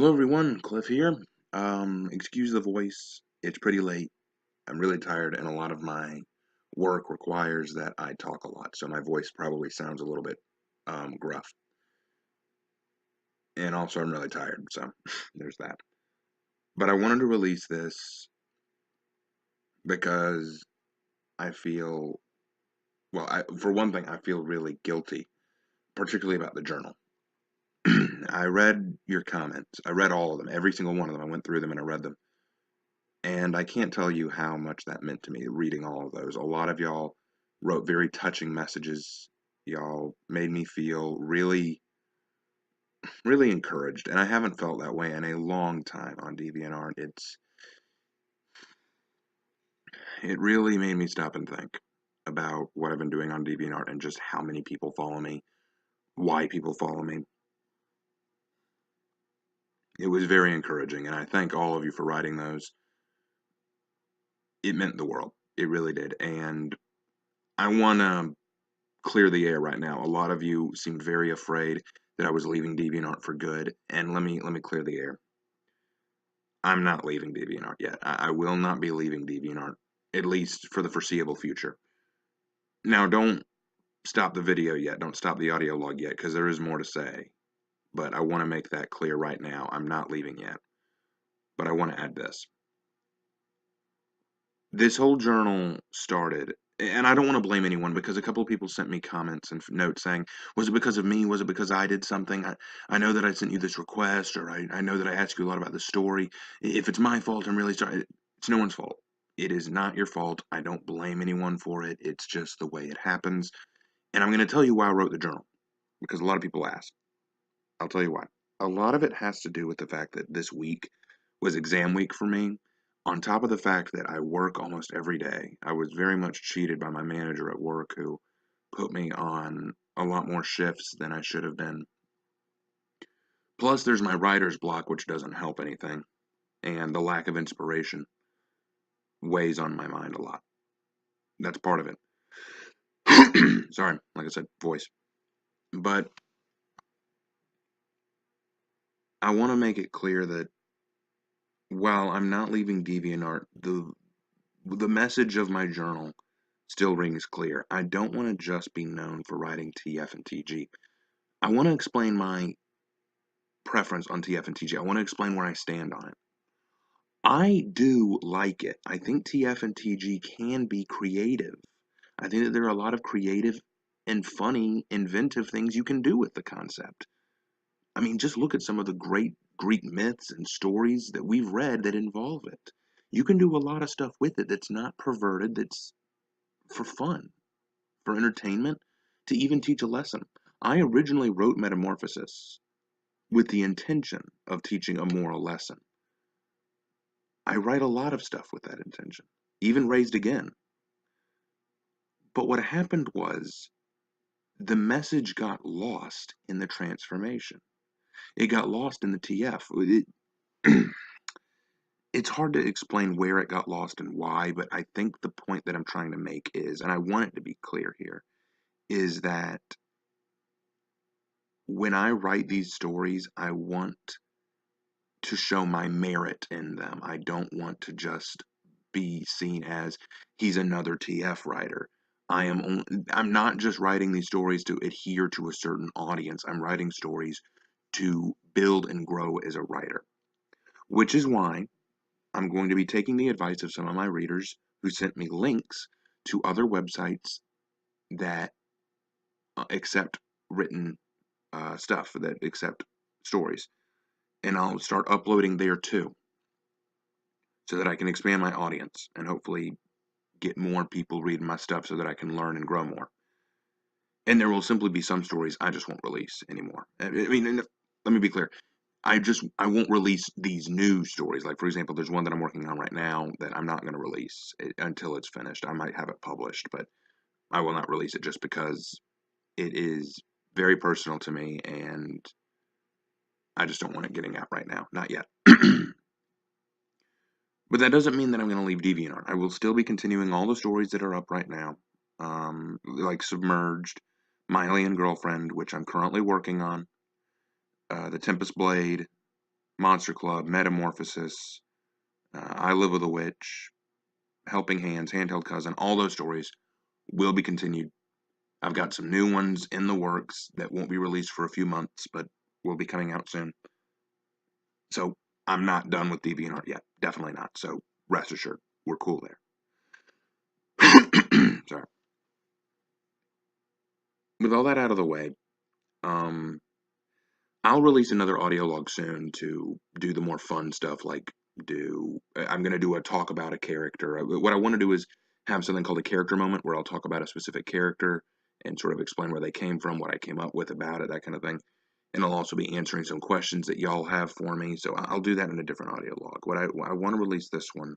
Hello everyone, Cliff here. Excuse the voice. It's pretty late. I'm really tired, and a lot of my work requires that I talk a lot, so my voice probably sounds a little bit gruff. And also, I'm really tired, so there's that. But I wanted to release this because I feel, for one thing, I feel really guilty, particularly about the journal. I read your comments. I read all of them, every single one of them. I went through them and I read them. And I can't tell you how much that meant to me reading all of those. A lot of y'all wrote very touching messages. Y'all made me feel really, really encouraged. And I haven't felt that way in a long time on DeviantArt. It really made me stop and think about what I've been doing on DeviantArt and just how many people follow me, why people follow me. It was very encouraging, and I thank all of you for writing those. It meant the world. It really did. And I want to clear the air right now. A lot of you seemed very afraid that I was leaving DeviantArt for good, and let me clear the air. I'm not leaving DeviantArt yet. I will not be leaving DeviantArt, at least for the foreseeable future. Now, don't stop the video yet. Don't stop the audio log yet, because there is more to say. But I want to make that clear right now. I'm not leaving yet. But I want to add this. This whole journal started, and I don't want to blame anyone because a couple of people sent me comments and notes saying, was it because of me? Was it because I did something? I know that I sent you this request, or I know that I asked you a lot about the story. If it's my fault, I'm really sorry. It's no one's fault. It is not your fault. I don't blame anyone for it. It's just the way it happens. And I'm going to tell you why I wrote the journal, because a lot of people asked. I'll tell you why. A lot of it has to do with the fact that this week was exam week for me. On top of the fact that I work almost every day, I was very much cheated by my manager at work who put me on a lot more shifts than I should have been. Plus, there's my writer's block, which doesn't help anything, and the lack of inspiration weighs on my mind a lot. That's part of it. Sorry, like I said, voice. But I want to make it clear that while I'm not leaving DeviantArt, the message of my journal still rings clear. I don't want to just be known for writing TF and TG. I want to explain my preference on TF and TG. I want to explain where I stand on it. I do like it. I think TF and TG can be creative. I think that there are a lot of creative and funny, inventive things you can do with the concept. I mean, just look at some of the great Greek myths and stories that we've read that involve it. You can do a lot of stuff with it that's not perverted, that's for fun, for entertainment, to even teach a lesson. I originally wrote Metamorphosis with the intention of teaching a moral lesson. I write a lot of stuff with that intention, even Raised Again. But what happened was the message got lost in the transformation. It got lost in the TF. It's hard to explain where it got lost and why, but I think the point that I'm trying to make is, and I want it to be clear here, is that when I write these stories, I want to show my merit in them. I don't want to just be seen as he's another TF writer. I'm not just writing these stories to adhere to a certain audience. I'm writing stories to build and grow as a writer, which is why I'm going to be taking the advice of some of my readers who sent me links to other websites that accept written stuff, that accept stories. And I'll start uploading there too, so that I can expand my audience and hopefully get more people reading my stuff so that I can learn and grow more. And there will simply be some stories I just won't release anymore. I mean, let me be clear. I won't release these new stories. Like, for example, there's one that I'm working on right now that I'm not going to release until it's finished. I might have it published, but I will not release it just because it is very personal to me and I just don't want it getting out right now. Not yet. But that doesn't mean that I'm going to leave DeviantArt. I will still be continuing all the stories that are up right now, like Submerged, My Alien Girlfriend, which I'm currently working on, The Tempest Blade, Monster Club, Metamorphosis, I Live with a Witch, Helping Hands, Handheld Cousin, all those stories will be continued. I've got some new ones in the works that won't be released for a few months, but will be coming out soon. So I'm not done with DeviantArt yet. Definitely not. So rest assured, we're cool there. Sorry. With all that out of the way, I'll release another audio log soon to do the more fun stuff, like I'm going to do a talk about a character. What I want to do is have something called a character moment where I'll talk about a specific character and sort of explain where they came from, what I came up with about it, that kind of thing. And I'll also be answering some questions that y'all have for me. So I'll do that in a different audio log. What I want to release this one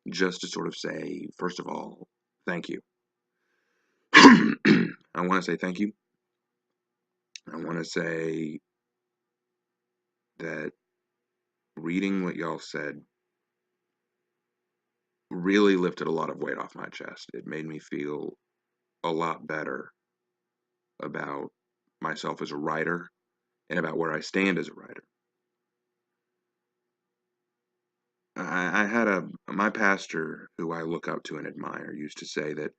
just to sort of say, first of all, thank you. I want to say thank you. I want to say that reading what y'all said really lifted a lot of weight off my chest. It made me feel a lot better about myself as a writer and about where I stand as a writer. I had my pastor, who I look up to and admire, used to say that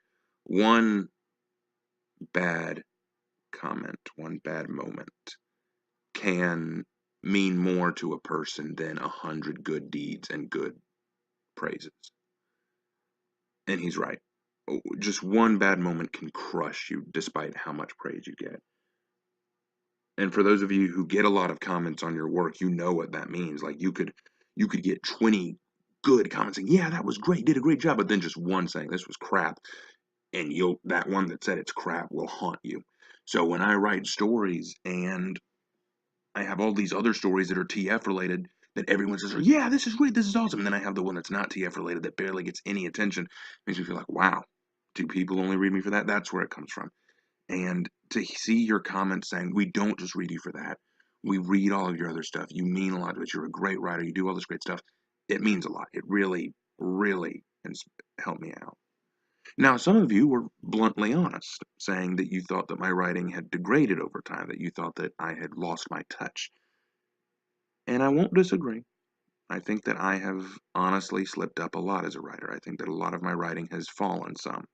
one bad comment, one bad moment can mean more to a person than 100 good deeds and good praises. And he's right. Just one bad moment can crush you despite how much praise you get. And for those of you who get a lot of comments on your work, you know what that means. Like you could get 20 good comments saying, "Yeah, that was great, did a great job," but then just one saying this was crap, and that one that said it's crap will haunt you. So when I write stories and I have all these other stories that are TF related that everyone says, "Yeah, this is great, this is awesome," and then I have the one that's not TF related that barely gets any attention, makes me feel like, wow, do people only read me for that? That's where it comes from. And to see your comments saying, we don't just read you for that. We read all of your other stuff. You mean a lot to us. You're a great writer. You do all this great stuff. It means a lot. It really, really has helped me out. Now, some of you were bluntly honest, saying that you thought that my writing had degraded over time, that you thought that I had lost my touch. And I won't disagree. I think that I have honestly slipped up a lot as a writer. I think that a lot of my writing has fallen some.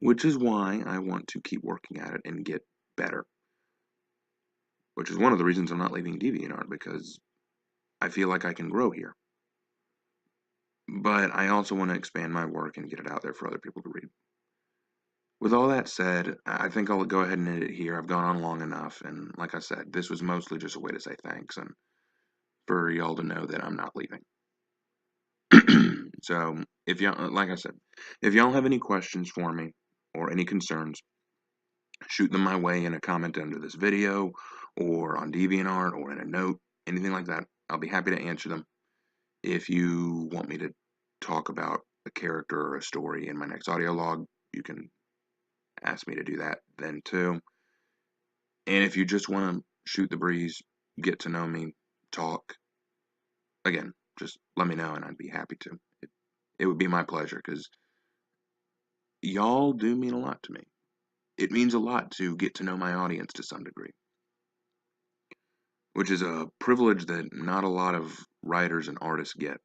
Which is why I want to keep working at it and get better. Which is one of the reasons I'm not leaving DeviantArt, because I feel like I can grow here. But I also want to expand my work and get it out there for other people to read. With all that said, I think I'll go ahead and end it here. I've gone on long enough, and like I said, this was mostly just a way to say thanks and for y'all to know that I'm not leaving. So, if y'all, like I said, if y'all have any questions for me or any concerns, shoot them my way in a comment under this video or on DeviantArt or in a note, anything like that. I'll be happy to answer them. If you want me to talk about a character or a story in my next audio log, you can ask me to do that then too. And if you just want to shoot the breeze, get to know me, talk, again, just let me know and I'd be happy to. It would be my pleasure because y'all do mean a lot to me. It means a lot to get to know my audience to some degree, which is a privilege that not a lot of writers and artists get.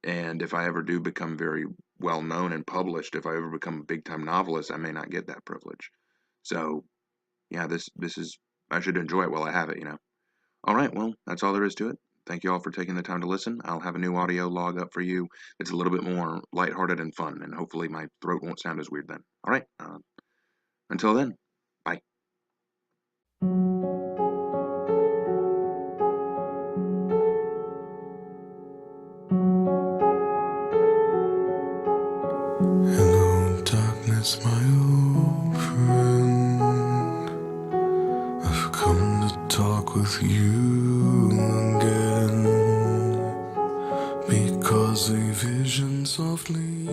And if I ever do become very well known and published, if I ever become a big time novelist, I may not get that privilege. So, yeah, this is, I should enjoy it while I have it, you know. All right, well, that's all there is to it. Thank you all for taking the time to listen. I'll have a new audio log up for you. It's a little bit more lighthearted and fun, and hopefully my throat won't sound as weird then. All right, until then, bye. Hello, darkness, my old friend. I've come to talk with you again, because a vision softly